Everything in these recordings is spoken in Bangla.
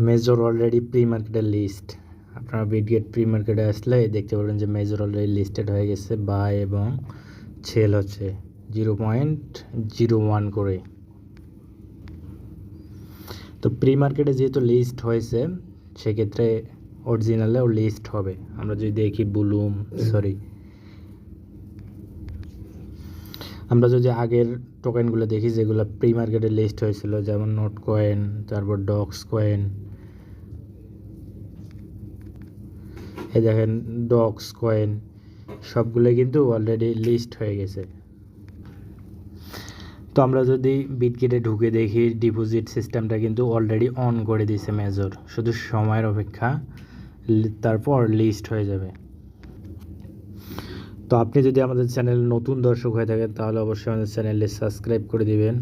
মেজর অলরেডি প্রি মার্কেটের লিস্ট। আপনারা বিটগেট প্রি মার্কেটে আসলে দেখতে পাবেন যে মেজর অলরেডি লিস্টেড হয়ে গেছে, বাই এবং সেল হচ্ছে 0.01 করে। তো প্রি মার্কেটে যেহেতু লিস্ট হয়েছে সেক্ষেত্রে অরিজিনালেও লিস্ট হবে। আমরা যদি দেখি আমরা যদি আগের টোকেনগুলো দেখি যেগুলো প্রি মার্কেটে লিস্ট হয়েছিল, যেমন নোট কয়েন, তারপর ডক্স কয়েন, এই দেখেন ডক্স কয়েন, সবগুলো কিন্তু অলরেডি লিস্ট হয়ে গেছে। তো আমরা যদি বিটগেটে ঢুকে দেখি ডিপোজিট সিস্টেমটা কিন্তু অলরেডি অন করে দিয়েছে মেজর, শুধু সময়ের অপেক্ষা, তারপর লিস্ট হয়ে যাবে। তো আপনি যদি আমাদের চ্যানেল নতুন দর্শক হয়ে থাকেন তাহলে অবশ্যই আমাদের চ্যানেলে সাবস্ক্রাইব করে দিবেন।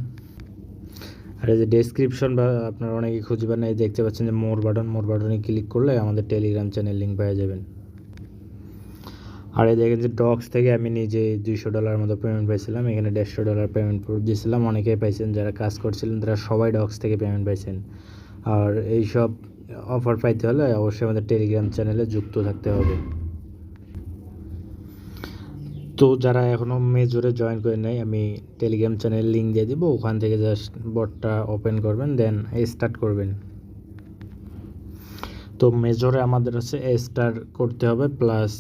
আর এই যে ডেসক্রিপশন বা আপনারা অনেকেই খুঁজবেন না, এই দেখতে পাচ্ছেন যে মোর বাটনে ক্লিক করলে আমাদের টেলিগ্রাম চ্যানেল লিঙ্ক পেয়ে যাবেন। আর এই দেখেন যে ডক্স থেকে আমি নিজে $200 মতো পেমেন্ট পাইছিলাম, এখানে $150 পেমেন্ট প্রুফ দিয়েছিলাম। অনেকেই পাইছেন, যারা কাজ করছিলেন তারা সবাই ডক্স থেকে পেমেন্ট পাইছেন। আর এইসব অফার পাইতে হলে অবশ্যই আমাদের টেলিগ্রাম চ্যানেলে যুক্ত থাকতে হবে। তো যারা এখনও মেজরে জয়েন করে নাই, আমি টেলিগ্রাম চ্যানেল লিঙ্ক দিয়ে দিব, ওখান থেকে জাস্ট বটটা ওপেন করবেন, দেন স্টার্ট করবেন। তো মেজরে আমাদের হচ্ছে স্টার করতে হবে, প্লাস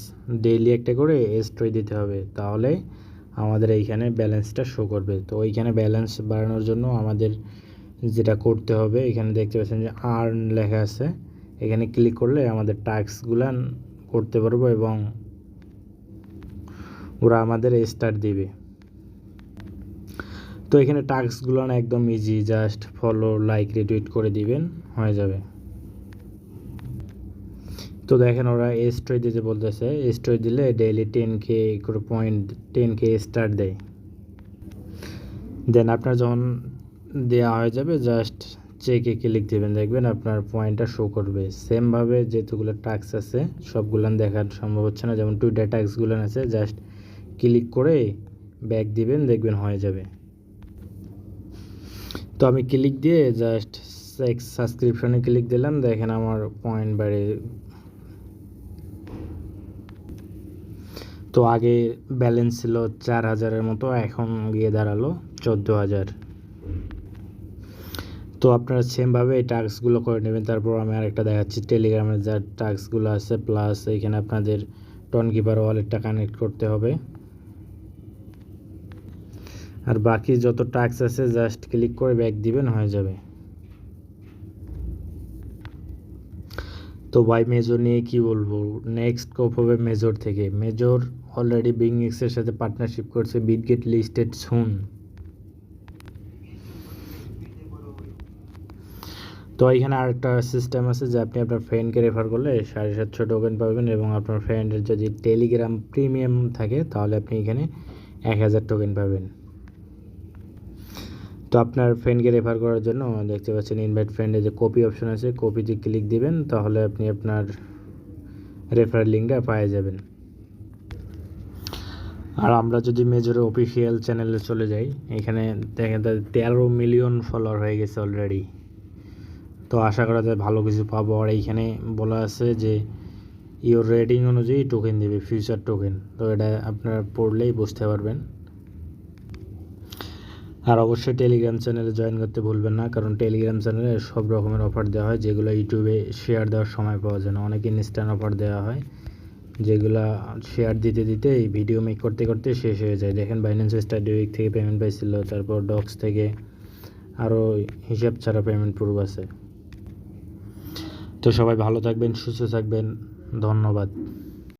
ডেইলি একটা করে স্টোরি দিতে হবে, তাহলে আমাদের এইখানে ব্যালেন্সটা শো করবে। তো ওইখানে ব্যালেন্স বাড়ানোর জন্য আমাদের যেটা করতে হবে, এখানে দেখতে পাচ্ছেন যে আর্ন লেখা আছে, এখানে ক্লিক করলে আমাদের টাস্কগুলো করতে পারবো এবং ওরা আমাদের স্টার দিবে। তো এখানে টাস্কগুলো একদম easy, just follow, like, retweet করে দিবেন, হয়ে যাবে। তো দেখেন ওরা স্টোরি দিতে বলতেছে, স্টোরি দিলে ডেইলি 10K করে পয়েন্ট, 10K স্টার দেয়। দেন আপনার যখন দেওয়া হয়ে যাবে জাস্ট চেকে ক্লিক দেবেন, দেখবেন আপনার পয়েন্টটা শো করবে। সেমভাবে যেগুলো টাস্ক আছে সবগুলো দেখার সম্ভব হচ্ছে না, যেমন টুইটার টাস্কগুলো আছে, জাস্ট ক্লিক করে ব্যাক দিবেন, দেখবেন হয়ে যাবে। তো আমি ক্লিক দিয়ে জাস্ট সাবস্ক্রিপশনে ক্লিক দিলাম, দেখেন আমার পয়েন্ট বাড়ে। তো আগে ব্যালেন্স ছিল 4000-এর মতো, এখন গিয়ে দাঁড়ালো 14000। তো আপনারা সেমভাবে এই টাস্কগুলো করে নেবেন। তারপর আমি আরেকটা দেখাচ্ছি, টেলিগ্রামের যা টাস্কগুলো আছে, প্লাস এইখানে আপনাদের টনকিপার ওয়ালেটটা কানেক্ট করতে হবে। আর বাকি যত টাস্ক আছে জাস্ট ক্লিক করে ব্যাক দিবেন, হয়ে যাবে। তো ভাই মেজর নিয়ে কি বলবো, নেক্সট কোপ হবে মেজর থেকে। মেজর অলরেডি বিংএক্সের সাথে পার্টনারশিপ করছে, বিটগেট লিস্টেড সুন। তো এখানে আরেকটা সিস্টেম আছে যে আপনি আপনার ফ্রেন্ডকে রেফার করলে 750 টোকেন পাবেন, এবং আপনার ফ্রেন্ডের যদি টেলিগ্রাম প্রিমিয়াম থাকে তাহলে আপনি এখানে 1000 টোকেন পাবেন। তো আপনার ফ্রেন্ডকে রেফার করার জন্য দেখতে পাচ্ছেন ইনভাইট ফ্রেন্ডে যে কপি অপশন আছে, কপিতে ক্লিক দিবেন, তাহলে আপনি আপনার রেফার লিঙ্কটা পেয়ে যাবেন। আর আমরা যদি মেজরের অফিসিয়াল চ্যানেলে চলে যাই, এখানে দেখেন 13 মিলিয়ন ফলোয়ার হয়ে গেছে অলরেডি। তো আশা করা যায় ভালো কিছু পাবো। আর এইখানে বলা আছে যে ইওর রেটিং অনুযায়ী টোকেন দেবে, ফিউচার টোকেন। তো এটা আপনারা পড়লেই বুঝতে পারবেন। আর অবশ্যই টেলিগ্রাম চ্যানেলে জয়েন করতে ভুলবেন না, কারণ টেলিগ্রাম চ্যানেলে সব রকমের অফার দেওয়া হয়, যেগুলো ইউটিউবে শেয়ার দেওয়ার সময় পাওয়া যায় না। অনেক ইনস্ট্যান্ট অফার দেওয়া হয়, যেগুলো শেয়ার দিতে দিতে এই ভিডিও মেক করতে করতে শেষ হয়ে যায়। দেখেন বাইন্যান্স স্টাডি উইক থেকে পেমেন্ট পাইছিল, তারপর ডক্স থেকে আরও হিসাব ছাড়া পেমেন্ট প্রুফ আছে। তো সবাই ভালো থাকবেন, সুস্থ থাকবেন, ধন্যবাদ।